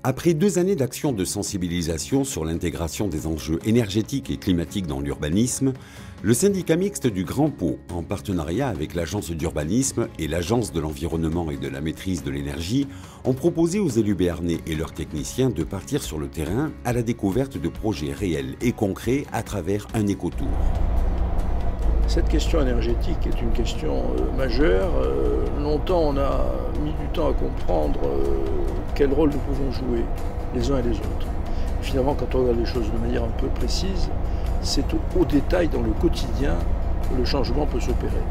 Après 2 années d'action de sensibilisation sur l'intégration des enjeux énergétiques et climatiques dans l'urbanisme, le syndicat mixte du Grand Pau, en partenariat avec l'Agence d'urbanisme et l'Agence de l'environnement et de la maîtrise de l'énergie, ont proposé aux élus béarnais et leurs techniciens de partir sur le terrain à la découverte de projets réels et concrets à travers un écotour. Cette question énergétique est une question majeure. Longtemps, on a mis du temps à comprendre quel rôle nous pouvons jouer les uns et les autres. Finalement, quand on regarde les choses de manière un peu précise, c'est au détail, dans le quotidien, que le changement peut s'opérer.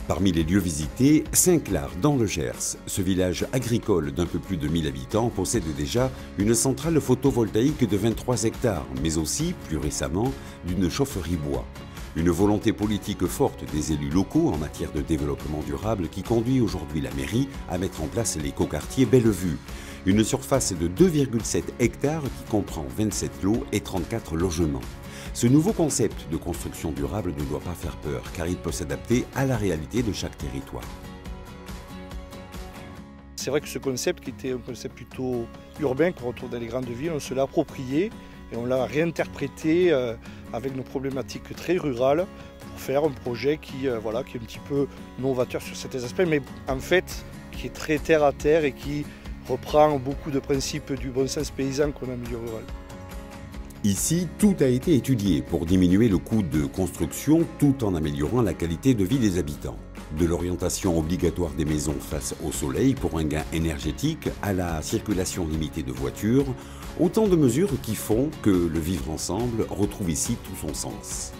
Parmi les lieux visités, Saint-Clar, dans le Gers. Ce village agricole d'un peu plus de 1000 habitants possède déjà une centrale photovoltaïque de 23 hectares, mais aussi, plus récemment, d'une chaufferie bois. Une volonté politique forte des élus locaux en matière de développement durable qui conduit aujourd'hui la mairie à mettre en place l'écoquartier Bellevue. Une surface de 2,7 hectares qui comprend 27 lots et 34 logements. Ce nouveau concept de construction durable ne doit pas faire peur car il peut s'adapter à la réalité de chaque territoire. C'est vrai que ce concept, qui était un concept plutôt urbain qu'on retrouve dans les grandes villes, on se l'a approprié et on l'a réinterprété avec nos problématiques très rurales pour faire un projet qui est un petit peu novateur sur certains aspects, mais en fait qui est très terre à terre et qui reprend beaucoup de principes du bon sens paysan qu'on a en milieu rural. Ici, tout a été étudié pour diminuer le coût de construction tout en améliorant la qualité de vie des habitants. De l'orientation obligatoire des maisons face au soleil pour un gain énergétique à la circulation limitée de voitures, autant de mesures qui font que le vivre ensemble retrouve ici tout son sens.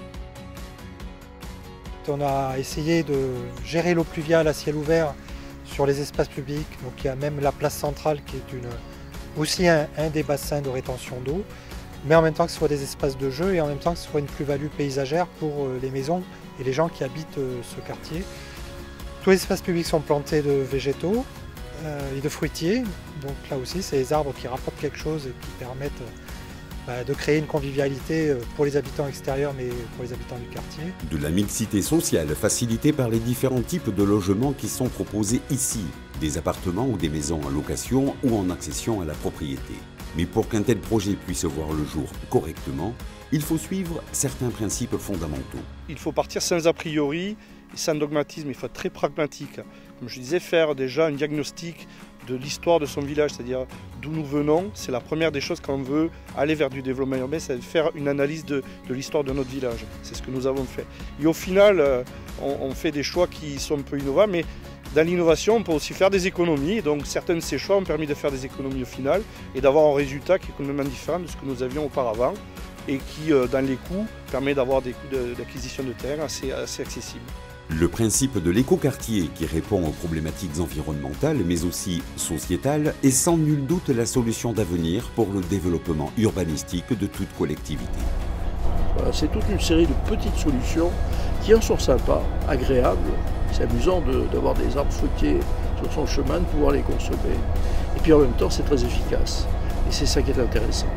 On a essayé de gérer l'eau pluviale à ciel ouvert sur les espaces publics. Donc il y a même la place centrale qui est aussi un des bassins de rétention d'eau, mais en même temps que ce soit des espaces de jeu et en même temps que ce soit une plus-value paysagère pour les maisons et les gens qui habitent ce quartier. Tous les espaces publics sont plantés de végétaux et de fruitiers, donc là aussi c'est des arbres qui rapportent quelque chose et qui permettent de créer une convivialité pour les habitants extérieurs mais pour les habitants du quartier. De la mixité sociale facilitée par les différents types de logements qui sont proposés ici, des appartements ou des maisons en location ou en accession à la propriété. Mais pour qu'un tel projet puisse voir le jour correctement, il faut suivre certains principes fondamentaux. Il faut partir sans a priori, sans dogmatisme, il faut être très pragmatique. Comme je disais, faire déjà un diagnostic de l'histoire de son village, c'est-à-dire d'où nous venons. C'est la première des choses quand on veut aller vers du développement urbain, c'est de faire une analyse de l'histoire de notre village. C'est ce que nous avons fait. Et au final, on fait des choix qui sont un peu innovants, mais dans l'innovation, on peut aussi faire des économies. Et donc certains de ces choix ont permis de faire des économies au final et d'avoir un résultat qui est complètement différent de ce que nous avions auparavant et qui, dans les coûts, permet d'avoir des coûts d'acquisition de terrain assez accessibles. Le principe de l'écoquartier qui répond aux problématiques environnementales mais aussi sociétales est sans nul doute la solution d'avenir pour le développement urbanistique de toute collectivité. Voilà, c'est toute une série de petites solutions qui en sont sympas, agréables. C'est amusant d'avoir des arbres fruitiers sur son chemin, de pouvoir les consommer. Et puis en même temps, c'est très efficace. Et c'est ça qui est intéressant.